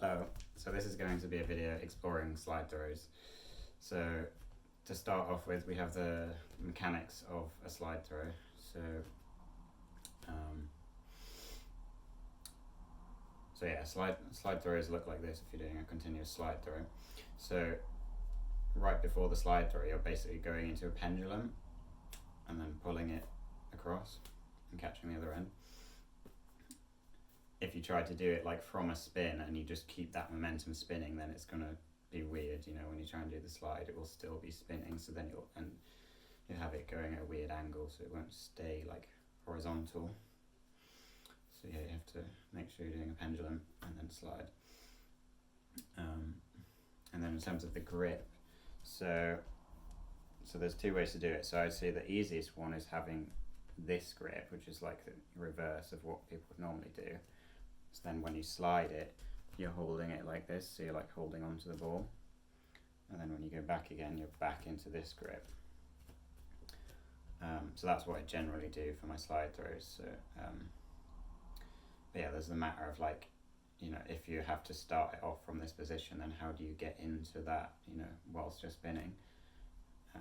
Hello, so this is going to be a video exploring slide throws. So to start off with, we have the mechanics of a slide throw. So yeah, slide throws look like this if you're doing a continuous slide throw. So right before the slide throw, you're basically going into a pendulum and then pulling it across and catching the other end. If you try to do it like from a spin and you just keep that momentum spinning, then it's gonna be weird. You know, when you try and do the slide, it will still be spinning. So then you'll have it going at a weird angle, so it won't stay like horizontal. So yeah, you have to make sure you're doing a pendulum and then slide. And then in terms of the grip, so there's two ways to do it. So I'd say the easiest one is having this grip, which is like the reverse of what people would normally do. So then when you slide it, you're holding it like this, so you're like holding onto the ball. And then when you go back again, you're back into this grip. So that's what I generally do for my slide throws. So, but yeah, there's the matter of like, you know, if you have to start it off from this position, then how do you get into that, you know, whilst you're spinning? So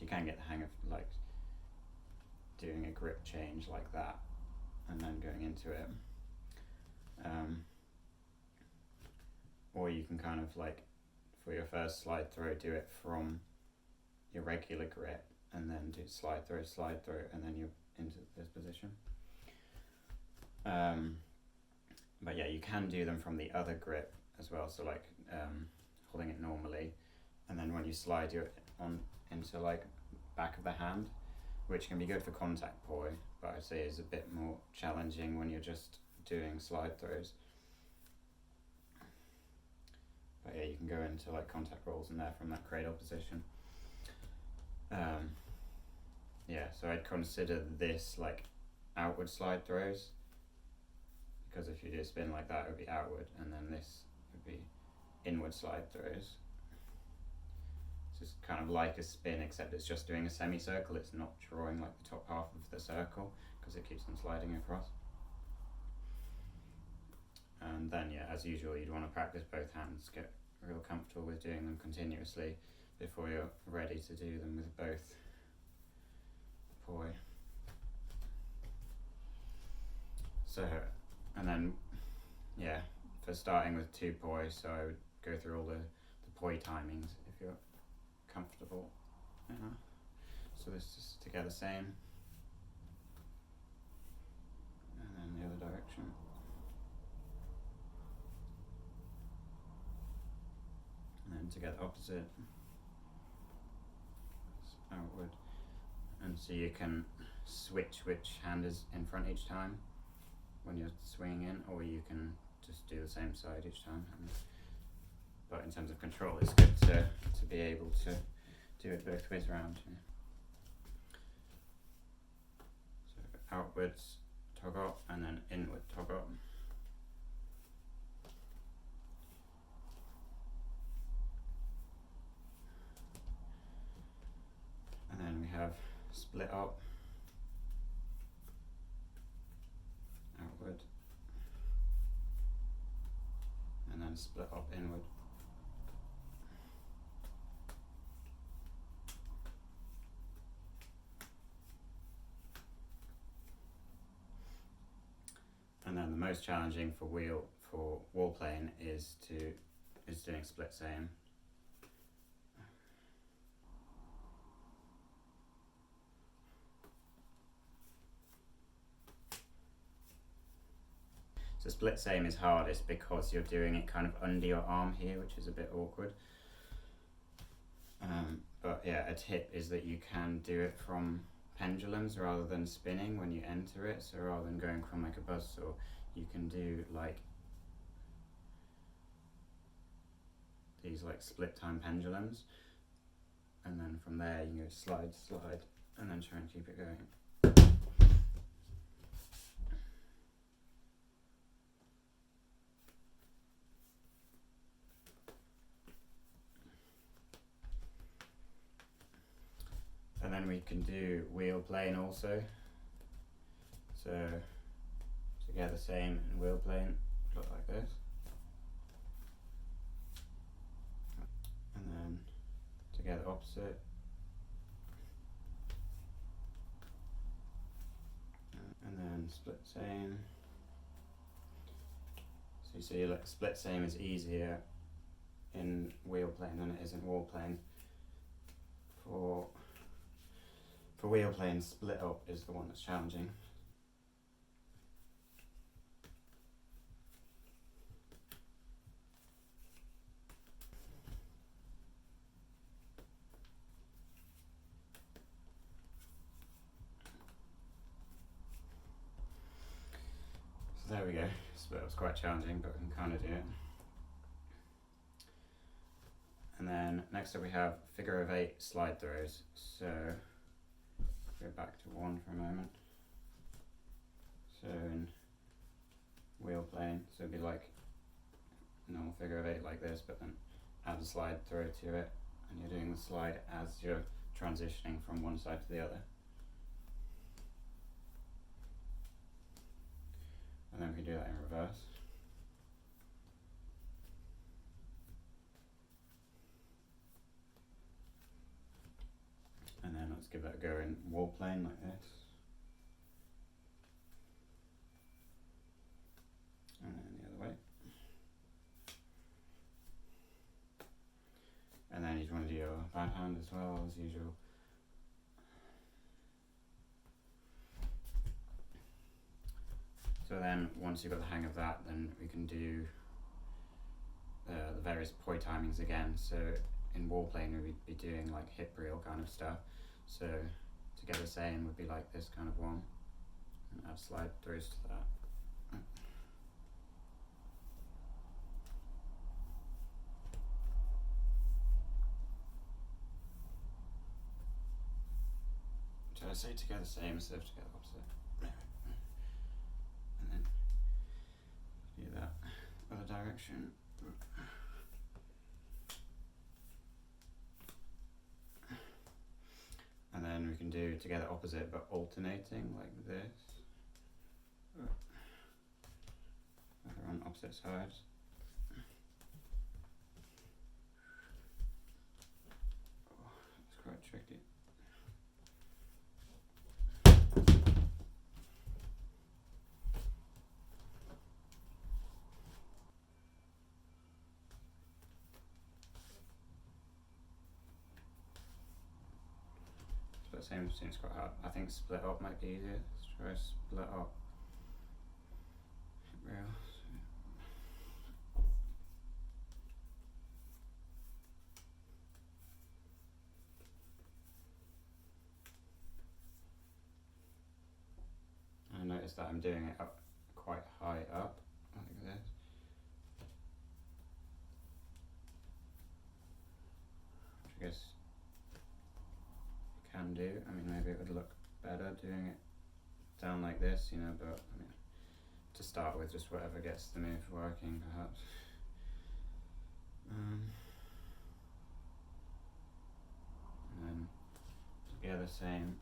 you can get the hang of like doing a grip change like that and then going into it. Or you can kind of like, for your first slide throw, do it from your regular grip and then do slide throw, and then you're into this position. But yeah, you can do them from the other grip as well, so like holding it normally, and then when you slide you on into like back of the hand, which can be good for contact poi, but I'd say is a bit more challenging when you're just doing slide throws. But yeah, you can go into like contact rolls in there from that cradle position. Yeah, so I'd consider this like outward slide throws, because if you do a spin like that, it would be outward, and then this would be inward slide throws. So it's kind of like a spin, except it's just doing a semicircle. It's not drawing like the top half of the circle, because it keeps them sliding across. And then yeah, as usual, you'd want to practice both hands, get real comfortable with doing them continuously before you're ready to do them with both poi. So, and then yeah, for starting with 2 poi, so I would go through all the poi timings if you're comfortable. So this is together same, and then the other direction. And then together opposite, outward. And so you can switch which hand is in front each time when you're swinging in, or you can just do the same side each time. But in terms of control, it's good to be able to do it both ways around. Yeah. So outwards toggle, and then inward toggle. And then we have split up, outward, and then split up inward. And then the most challenging for wall playing is doing split same. So split same is hardest because you're doing it kind of under your arm here, which is a bit awkward. But yeah, a tip is that you can do it from pendulums rather than spinning when you enter it. So rather than going from like a buzzsaw, you can do like these like split time pendulums, and then from there you can go slide, and then try and keep it going. And then we can do wheel plane also. So together same and wheel plane, look like this. opposite. And then split same. So you see, like, split same is easier in wheel plane than it is in wall plane. For wheel plane, split up is the one that's challenging. So there we go. Split up's quite challenging, but we can kind of do it. And then next up we have figure of 8 slide throws. So go back to 1 for a moment. So in wheel plane, so it'd be like normal figure of 8 like this, but then add a slide throw to it, and you're doing the slide as you're transitioning from one side to the other. And then we can do that in reverse. And then let's give that a go in wall plane like this. And then the other way. And then you want to do your bad hand as well, as usual. So then, once you've got the hang of that, then we can do the various poi timings again. So in wall plane, we'd be doing like hip reel kind of stuff. So together same would be like this kind of one, and add slide throws to that. Should I say together same instead of together opposite? And then do that other direction. And then we can do together opposite but alternating like this. They're on opposite sides. Oh, it's quite tricky. Same seems quite hard. I think split up might be easier. Let's try split up. Hip reel. I noticed that I'm doing it up quite high up, like this. Which I guess can do. I mean, maybe it would look better doing it down like this, you know, but I mean, to start with, just whatever gets the move working, perhaps. And then together same.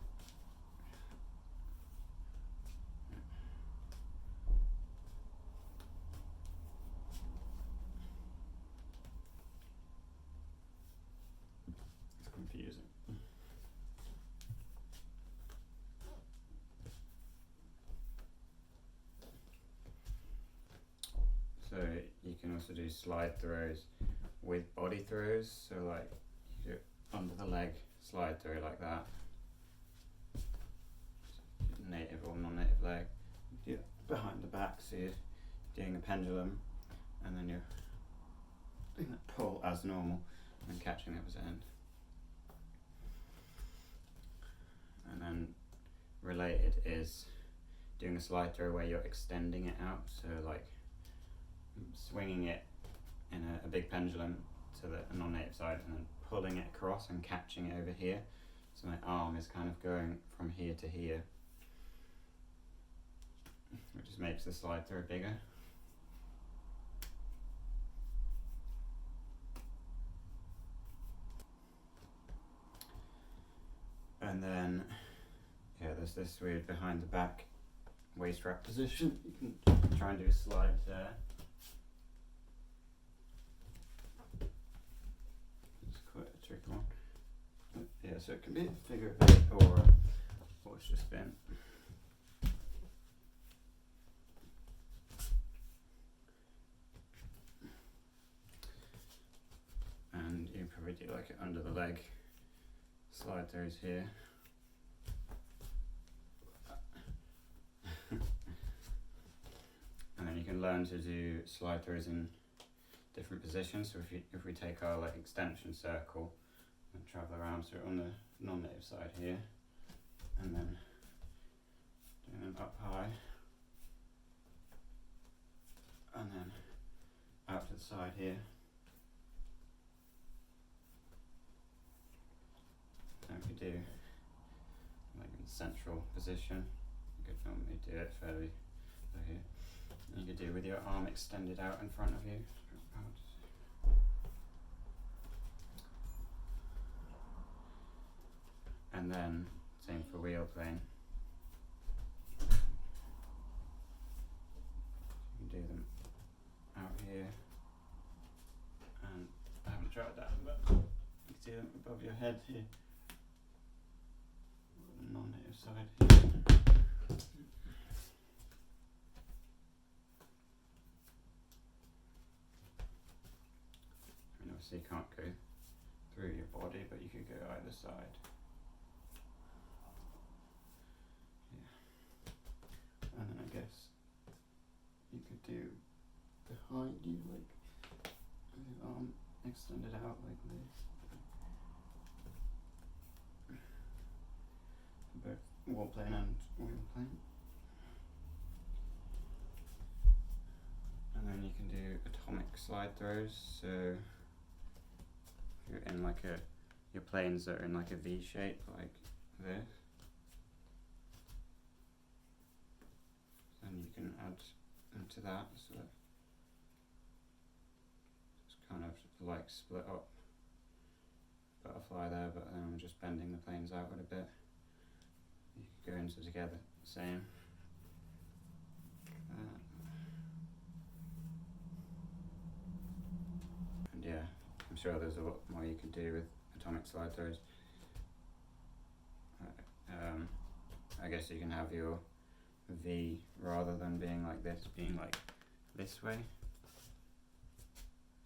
It's confusing. So you can also do slide throws with body throws. So like you do under the leg slide throw like that. Native or non-native leg. You do it behind the back, so you're doing a pendulum, and then you're doing that pull as normal and catching the opposite end. And then related is doing a slide throw where you're extending it out. So like swinging it in a big pendulum to the non-native side and then pulling it across and catching it over here. So my arm is kind of going from here to here, which just makes the slide throw bigger. And then, yeah, there's this weird behind the back waist wrap position. You can try and do a slide there. It's quite a tricky one. so it can be a figure of 8 or it's just been. And you probably do like it under the leg, slide throws here. And then you can learn to do slide throws in different positions. So if we take our like extension circle and travel around, so on the non-native side here, and then doing them up high, and then out to the side here. And if you do like in central position, you could normally do it fairly low here. And you could do with your arm extended out in front of you. And then same for wheel plane. You can do them out here, and I haven't tried that, but you can see them above your head here. The non-native side here. And obviously you can't go through your body, but you could go either side. And then I guess you could do behind you, like with your arm extended out like this. Both wall plane and wheel plane. And then you can do atomic slide throws. So if you're in like your planes that are in like a V shape like this. And you can add into that, so it's kind of like split up butterfly there, but then I'm just bending the planes outward a bit. You could go into together, same. And yeah, I'm sure there's a lot more you can do with atomic slide throws. I guess you can have your V, rather than being like this, being like this way,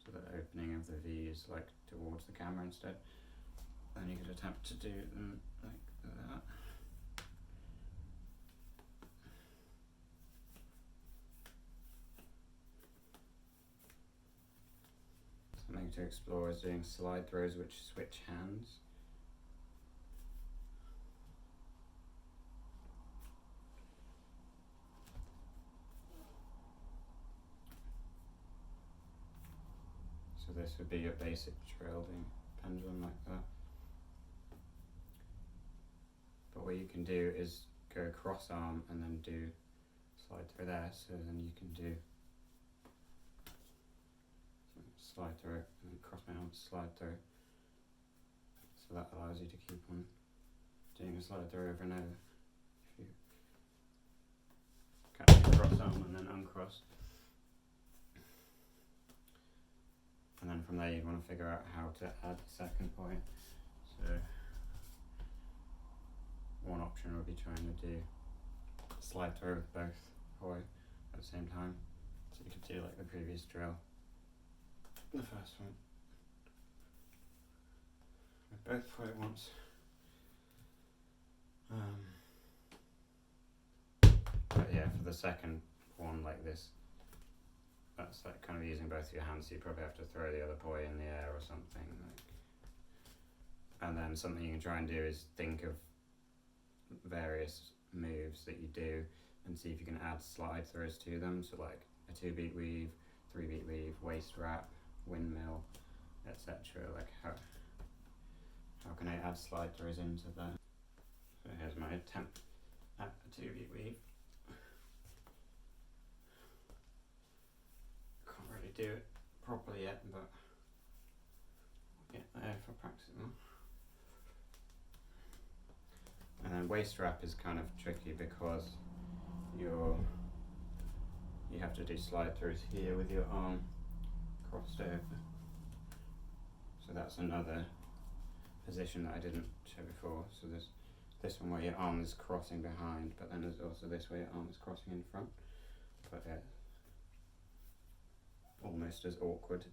so the opening of the V is like towards the camera instead. Then you could attempt to do them like that. Something to explore is doing slide throws which switch hands. So this would be your basic drill, doing pendulum like that. But what you can do is go cross arm and then do slide through there, so then you can do slide through and then cross my arm, slide through. So that allows you to keep on doing a slide through over and over. If you catch your cross arm and then uncross. And then from there you'd want to figure out how to add the second point. So one option would be trying to do slide through with both poi at the same time. So you could do like the previous drill, the first one, with both poi at once. But yeah, for the second one like this, that's like kind of using both your hands, so you probably have to throw the other poi in the air or something. And then something you can try and do is think of various moves that you do and see if you can add slide throws to them. So like a 2-beat weave, 3-beat weave, waist wrap, windmill, etc. Like how can I add slide throws into that? So here's my attempt at a 2-beat weave. Can't really do it properly yet, but I'll get there if I practice more. And then waist wrap is kind of tricky because you have to do slide throughs here with your arm crossed over. So that's another position that I didn't show before. So there's this one where your arm is crossing behind, but then there's also this where your arm is crossing in front. But almost as awkward.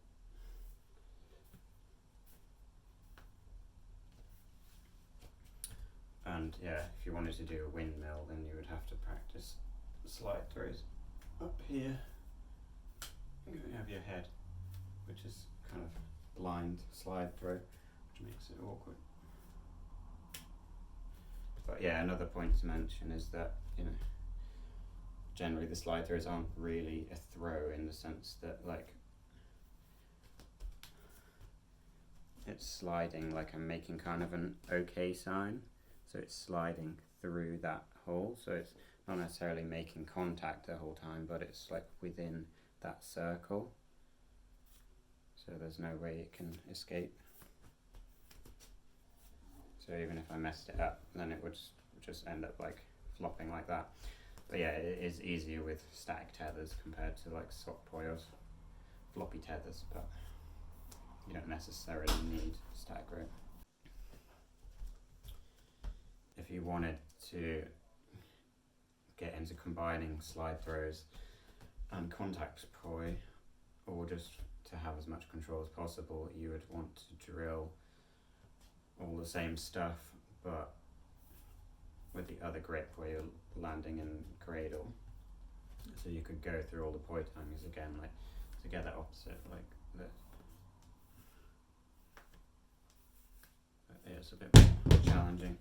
And yeah, if you wanted to do a windmill, then you would have to practice slide throws up here. You have your head, which is kind of blind slide throw, which makes it awkward. But yeah, another point to mention is that, you know, generally the slide throws aren't really a throw, in the sense that, like, it's sliding, like I'm making kind of an OK sign, so it's sliding through that hole, so it's not necessarily making contact the whole time, but it's like within that circle, so there's no way it can escape. So even if I messed it up, then it would just end up like flopping like that. But yeah, it is easier with static tethers compared to like sock coils, floppy tethers, but you don't necessarily need static rope. If you wanted to get into combining slide throws and contact poi, or just to have as much control as possible, you would want to drill all the same stuff, but with the other grip where you're landing in cradle. So you could go through all the poi timings again, like together opposite, like this. But yeah, it's a bit more challenging.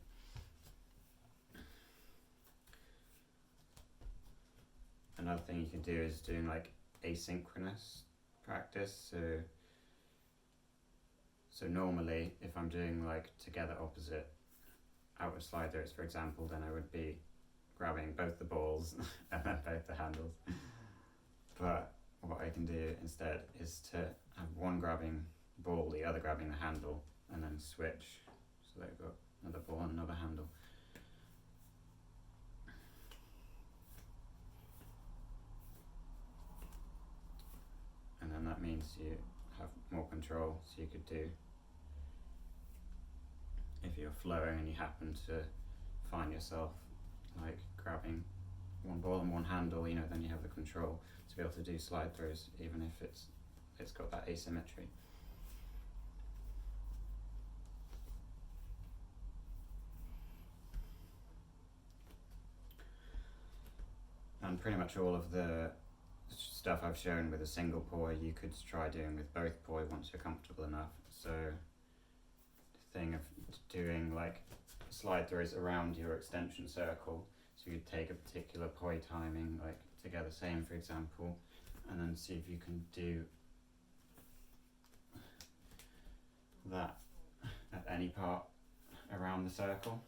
Another thing you can do is doing like asynchronous practice. So normally, if I'm doing like together opposite outward slide throws, for example, then I would be grabbing both the balls and then both the handles. But what I can do instead is to have one grabbing the ball, the other grabbing the handle, and then switch. So they've got another ball and another handle. And then that means you have more control, so you could do, if you're flowing and you happen to find yourself like grabbing one ball and one handle, you know, then you have the control to be able to do slide throws, even if it's got that asymmetry. And pretty much all of the stuff I've shown with a single poi, you could try doing with both poi once you're comfortable enough. So the thing of doing like slide throws around your extension circle, so you could take a particular poi timing, like together same for example, and then see if you can do that at any part around the circle.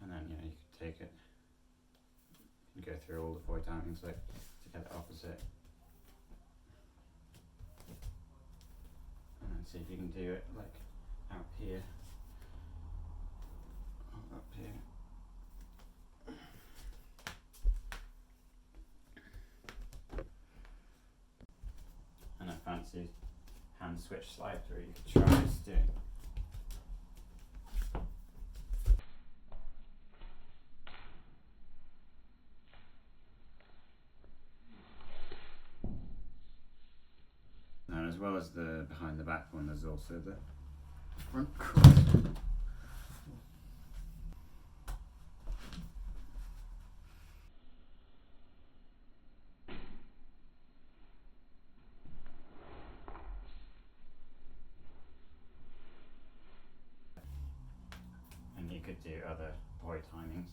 And then, you know, you could take it and go through all the poi timings, like together opposite, and then see if you can do it like out here, or up here. And a fancy hand switch slide through you could try just doing. And as well as the behind the back one, there's also the front cross one. And you could do other poi timings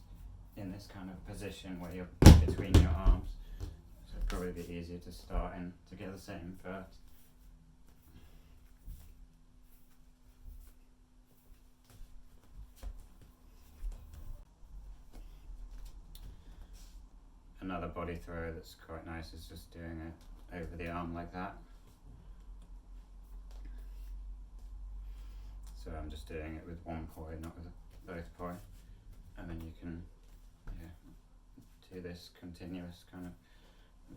in this kind of position where you're between your arms. So it'd probably be easier to start in together same first. Another body throw that's quite nice is just doing it over the arm like that. So I'm just doing it with one poi, not with both poi, and then you can do this continuous kind of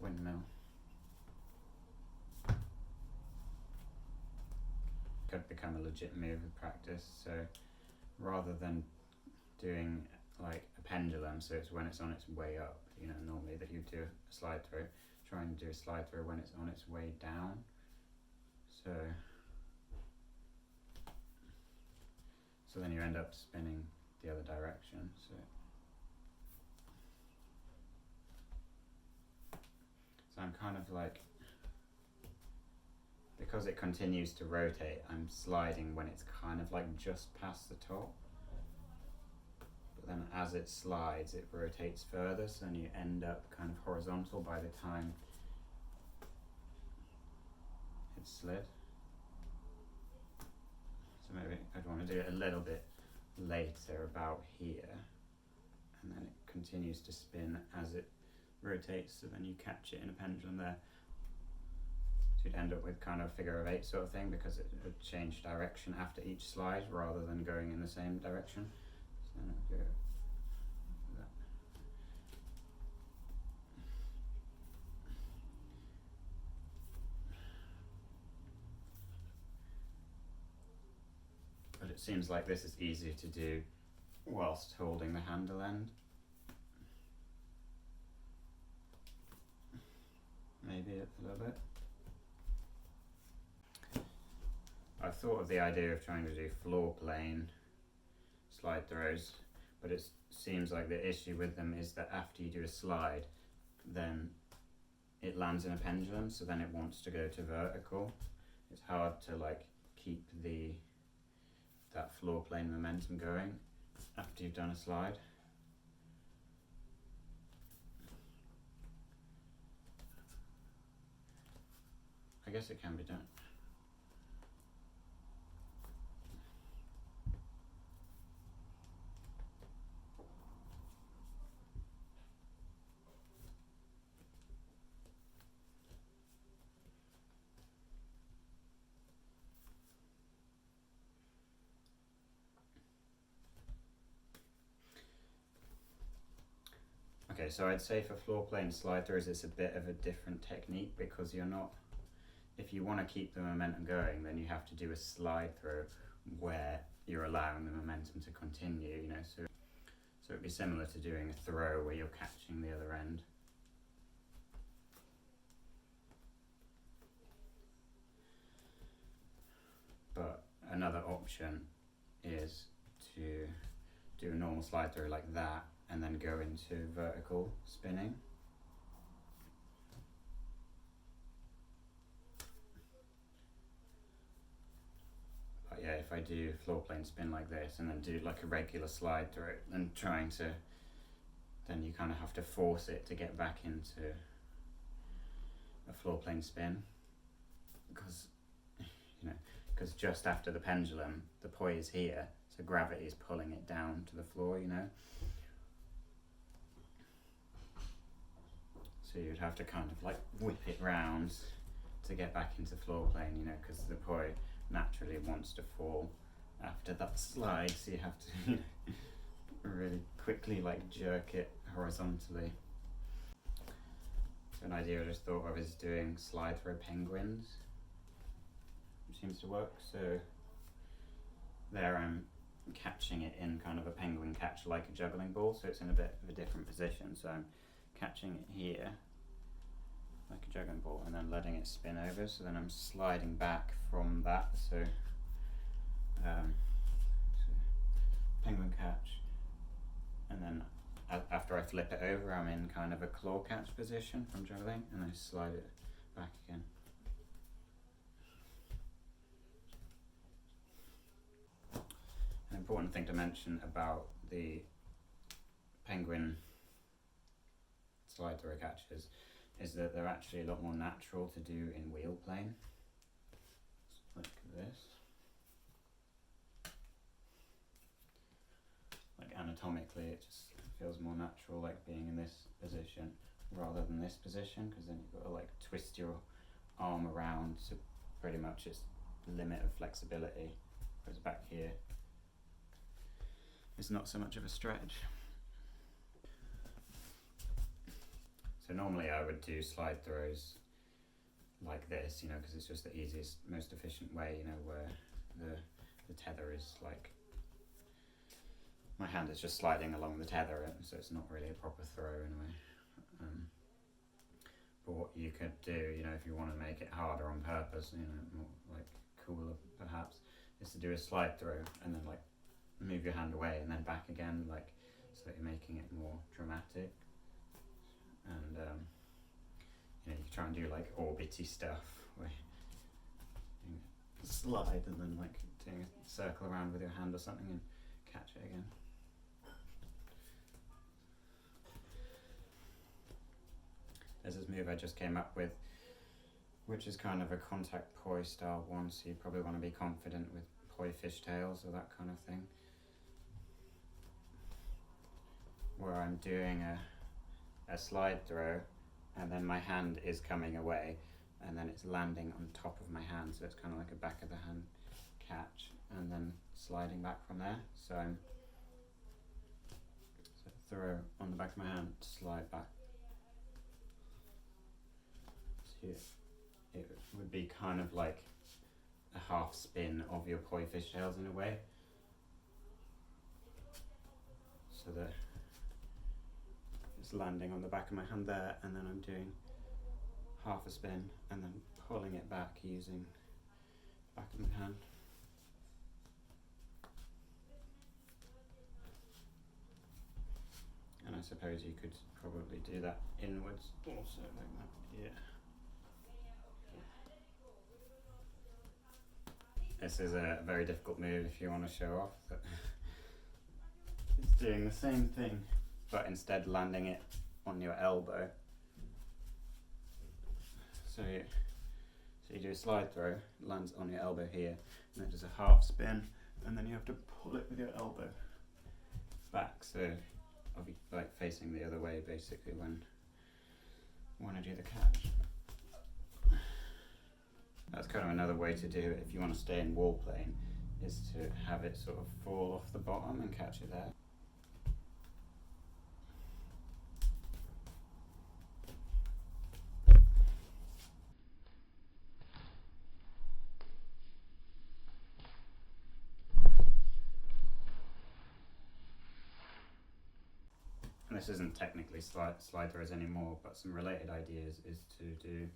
windmill. could become a legit move with practice. So rather than doing like a pendulum, so it's when it's on its way up, you know, normally that you do a slide through, try and do a slide through when it's on its way down. So then you end up spinning the other direction. So I'm kind of like, because it continues to rotate, I'm sliding when it's kind of like just past the top. But then as it slides, it rotates further, so then you end up kind of horizontal by the time it's slid. So maybe I'd want to do it a little bit later, about here, and then it continues to spin as it rotates, so then you catch it in a pendulum there. So you'd end up with kind of figure of eight sort of thing, because it would change direction after each slide rather than going in the same direction. So then I'd go that. But it seems like this is easier to do whilst holding the handle end. Maybe a little bit. I've thought of the idea of trying to do floor plane slide throws, but it seems like the issue with them is that after you do a slide, then it lands in a pendulum, so then it wants to go to vertical. It's hard to like keep that floor plane momentum going after you've done a slide. I guess it can be done. Okay, so I'd say for floor plane slide throws it's a bit of a different technique, because you're not, if you want to keep the momentum going, then you have to do a slide through where you're allowing the momentum to continue, you know, so it'd be similar to doing a throw where you're catching the other end. But another option is to do a normal slide through like that and then go into vertical spinning. But yeah, if I do floor plane spin like this and then do like a regular slide through, and then you kind of have to force it to get back into a floor plane spin, because because just after the pendulum, the poi is here, so gravity is pulling it down to the floor, you know. So you'd have to kind of like whip it round to get back into floor plane, you know, because the poi naturally wants to fall after that slide, so you have to really quickly like jerk it horizontally. So an idea I just thought of is doing slide throw penguins, which seems to work. So there I'm catching it in kind of a penguin catch, like a juggling ball, so it's in a bit of a different position. So I'm catching it here like a juggling ball and then letting it spin over, so then I'm sliding back from that, so penguin catch, and then after I flip it over, I'm in kind of a claw catch position from juggling, and I slide it back again. An important thing to mention about the penguin slide throw catches is that they're actually a lot more natural to do in wheel plane, like this. Like anatomically, it just feels more natural, like being in this position rather than this position, because then you've got to like twist your arm around to pretty much its limit of flexibility, whereas back here it's not so much of a stretch. So normally I would do slide throws like this, you know, because it's just the easiest, most efficient way, you know, where the tether is like, my hand is just sliding along the tether, so it's not really a proper throw in a way. But what you could do, you know, if you want to make it harder on purpose, you know, more like cooler perhaps, is to do a slide throw and then like move your hand away and then back again, like, so that you're making it more dramatic. And you know, you can try and do like orbity stuff where you slide and then like doing a circle around with your hand or something and catch it again. There's this move I just came up with, which is kind of a contact poi style one, so you probably want to be confident with poi fishtails or that kind of thing, where I'm doing a slide throw and then my hand is coming away and then it's landing on top of my hand, so it's kind of like a back of the hand catch and then sliding back from there. So I'm throw on the back of my hand, slide back. So it would be kind of like a half spin of your poi fishtails in a way, so that it's landing on the back of my hand there, and then I'm doing half a spin and then pulling it back using the back of my hand. And I suppose you could probably do that inwards also, like that, yeah. This is a very difficult move if you want to show off that it's doing the same thing, but instead landing it on your elbow. So you do a slide throw, it lands on your elbow here, and then does a half spin, and then you have to pull it with your elbow back, so I'll be like facing the other way basically when I do the catch. That's kind of another way to do it if you want to stay in wall plane, is to have it sort of fall off the bottom and catch it there. And this isn't technically slide throws anymore, but some related ideas is to do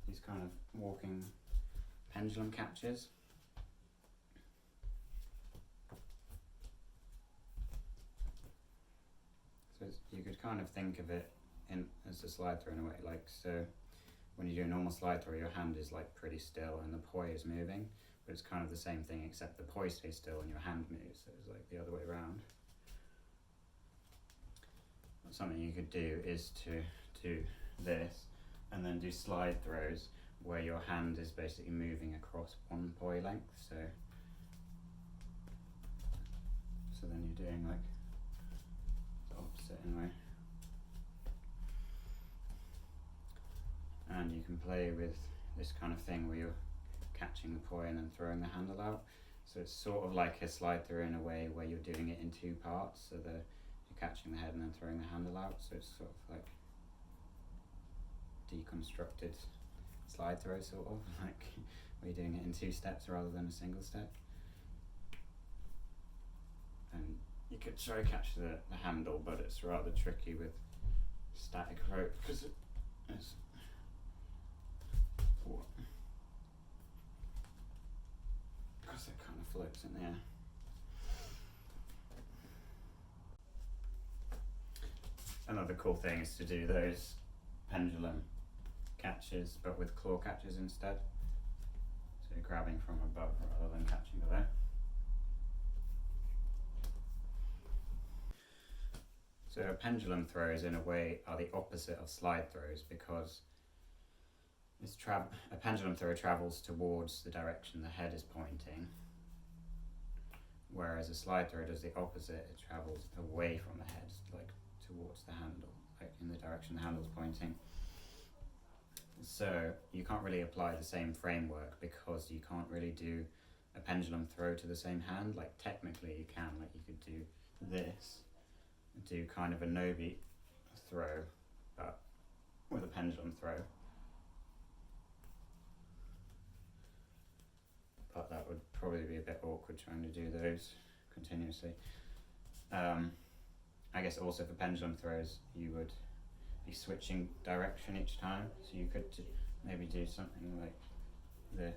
these kind of walking pendulum catches. So you could kind of think of it as a slide throw in a way, like, so when you do a normal slide throw, your hand is like pretty still and the poi is moving, but it's kind of the same thing except the poi stays still and your hand moves, so it's like the other way around. Something you could do is to do this and then do slide throws where your hand is basically moving across one poi length, so then you're doing like the opposite in a way. And you can play with this kind of thing where you're catching the poi and then throwing the handle out, so it's sort of like a slide throw in a way where you're doing it in two parts, so you're catching the head and then throwing the handle out, so it's sort of like deconstructed slide throw, sort of like where you're doing it in two steps rather than a single step. And you could try to catch the handle, but it's rather tricky with static rope because it's because it kind of floats in the air. Another cool thing is to do those pendulum catches, but with claw catches instead. So you're grabbing from above rather than catching below. So a pendulum throws in a way are the opposite of slide throws, because a pendulum throw travels towards the direction the head is pointing, whereas a slide throw does the opposite, it travels away from the head, like towards the handle, like in the direction the handle's pointing. So you can't really apply the same framework because you can't really do a pendulum throw to the same hand. Like technically you can, like you could do this, do kind of a no-beat throw, but with a pendulum throw. but that would probably be a bit awkward trying to do those continuously. I guess also for pendulum throws you would be switching direction each time, so you could maybe do something like this.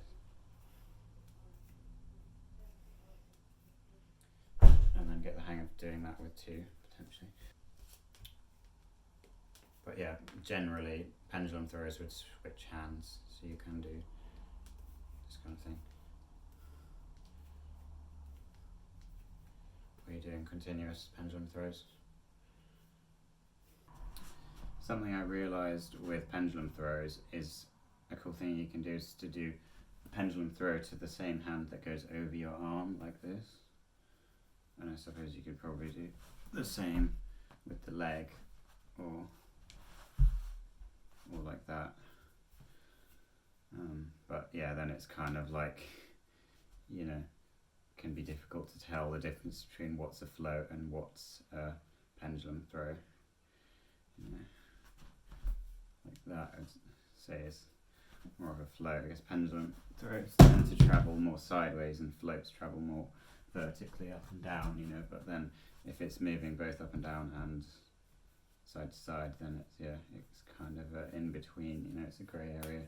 And then get the hang of doing that with two, potentially. But yeah, generally pendulum throws would switch hands, so you can do this kind of thing. Where you're doing continuous pendulum throws. Something I realised with pendulum throws is a cool thing you can do is to do a pendulum throw to the same hand that goes over your arm like this. And I suppose you could probably do the same with the leg or like that. But yeah, then it's kind of like, you know, can be difficult to tell the difference between what's a float and what's a pendulum throw. You know, like that, I'd say is more of a float. I guess pendulum throws tend to travel more sideways and floats travel more vertically up and down, you know, but then if it's moving both up and down and side to side, then it's kind of in between, you know, it's a grey area.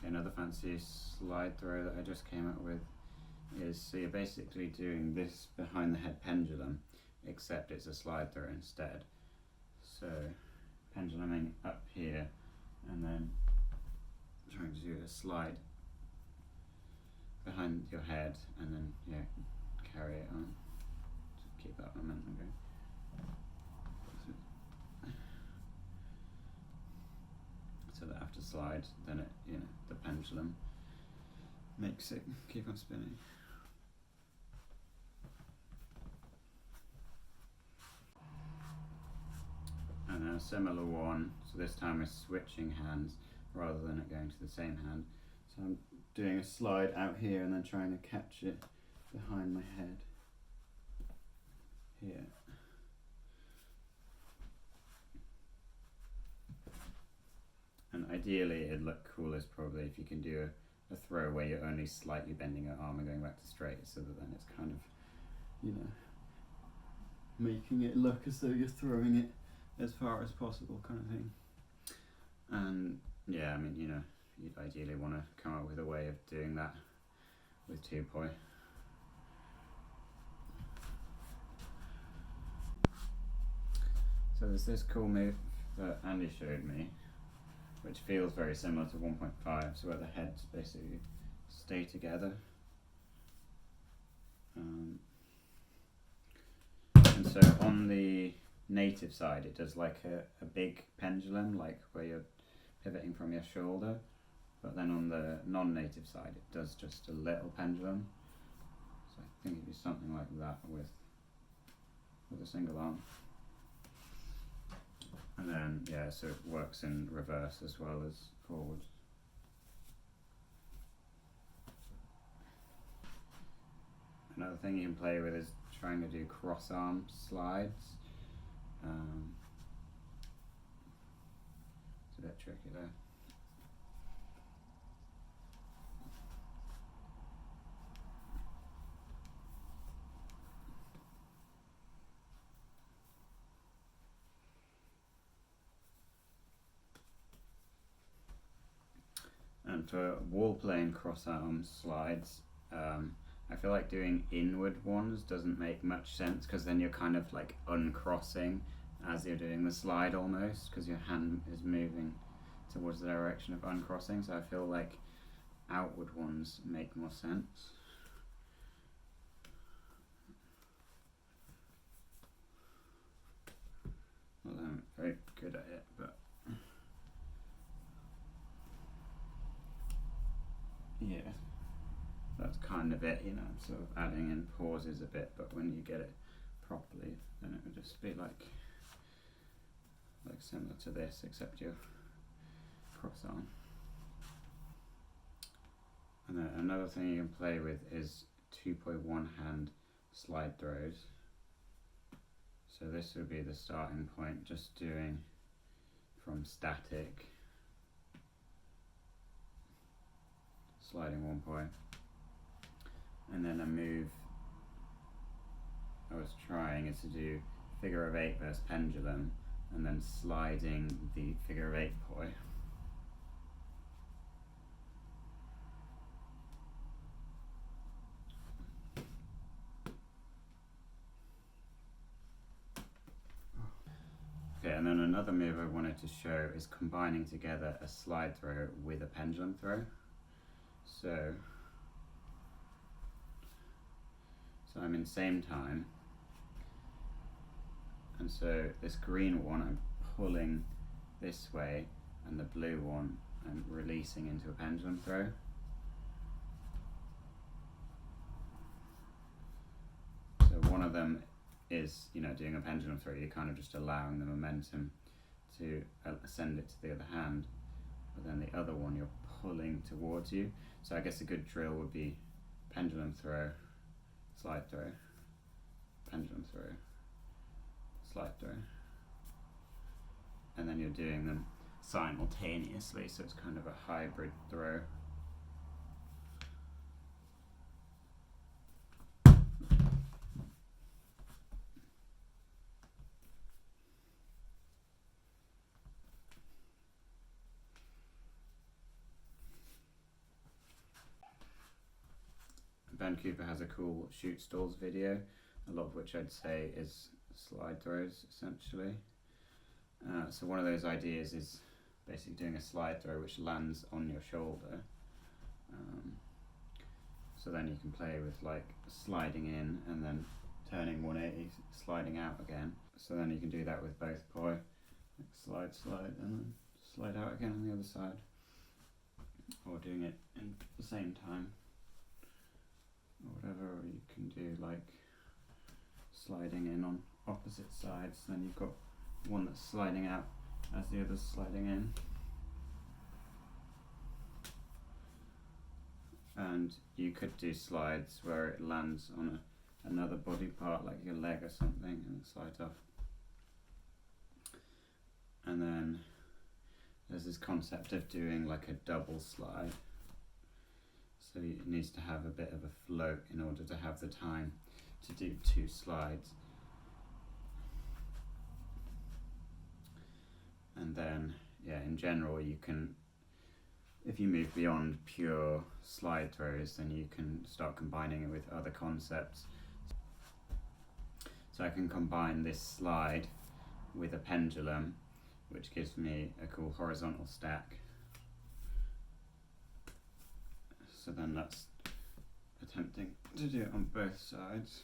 Another fancy slide throw that I just came up with is, so you're basically doing this behind the head pendulum, except it's a slide throw instead. So penduluming up here and then trying to do a slide behind your head and then carry it on to keep that momentum going. So that after slide, then it, the pendulum makes it keep on spinning. And then a similar one, so this time we're switching hands rather than it going to the same hand. So I'm doing a slide out here and then trying to catch it behind my head here. And ideally it'd look coolest probably if you can do a throw where you're only slightly bending your arm and going back to straight, so that then it's kind of, you know, making it look as though you're throwing it as far as possible kind of thing. And yeah, I mean, you know, you'd ideally want to come up with a way of doing that with two-poi. So there's this cool move that Andy showed me, which feels very similar to 1.5, so where the heads basically stay together. And so on the native side it does like a big pendulum, like where you're pivoting from your shoulder, but then on the non-native side it does just a little pendulum. So I think it'd be something like that with a single arm. And then so it works in reverse as well as forwards. Another thing you can play with is trying to do cross arm slides. It's a bit tricky there. And for wall playing cross arm slides, I feel like doing inward ones doesn't make much sense, because then you're kind of like uncrossing as you're doing the slide almost, because your hand is moving towards the direction of uncrossing. So I feel like outward ones make more sense. Well, I'm very good at it, but yeah, that's kind of it, you know, I'm sort of adding in pauses a bit, but when you get it properly, then it would just be like similar to this, except you're cross arm. And then another thing you can play with is 2.1 hand slide throws. So this would be the starting point, just doing from static sliding one point, and then a move I was trying is to do figure of 8 versus pendulum, and then sliding the figure of 8 poi. Okay, and then another move I wanted to show is combining together a slide throw with a pendulum throw. So I'm in same time, and so this green one I'm pulling this way, and the blue one I'm releasing into a pendulum throw. So one of them is, doing a pendulum throw, you're kind of just allowing the momentum to send it to the other hand, but then the other one you're pulling towards you. So I guess a good drill would be pendulum throw, slide throw, pendulum throw, slide throw, and then you're doing them simultaneously, so it's kind of a hybrid throw. Ben Cooper has a cool shoot stalls video, a lot of which I'd say is slide throws essentially. So one of those ideas is basically doing a slide throw which lands on your shoulder. So then you can play with like sliding in and then turning 180, sliding out again. So then you can do that with both poi, like slide, slide, and then slide out again on the other side, or doing it in the same time, or whatever. Or you can do like sliding in on opposite sides, then you've got one that's sliding out as the other's sliding in. And you could do slides where it lands on another body part, like your leg or something, and it slides off. And then there's this concept of doing like a double slide. So it needs to have a bit of a float in order to have the time to do 2 slides. And then, in general, you can, if you move beyond pure slide throws, then you can start combining it with other concepts. So I can combine this slide with a pendulum, which gives me a cool horizontal stack. So then that's attempting to do it on both sides.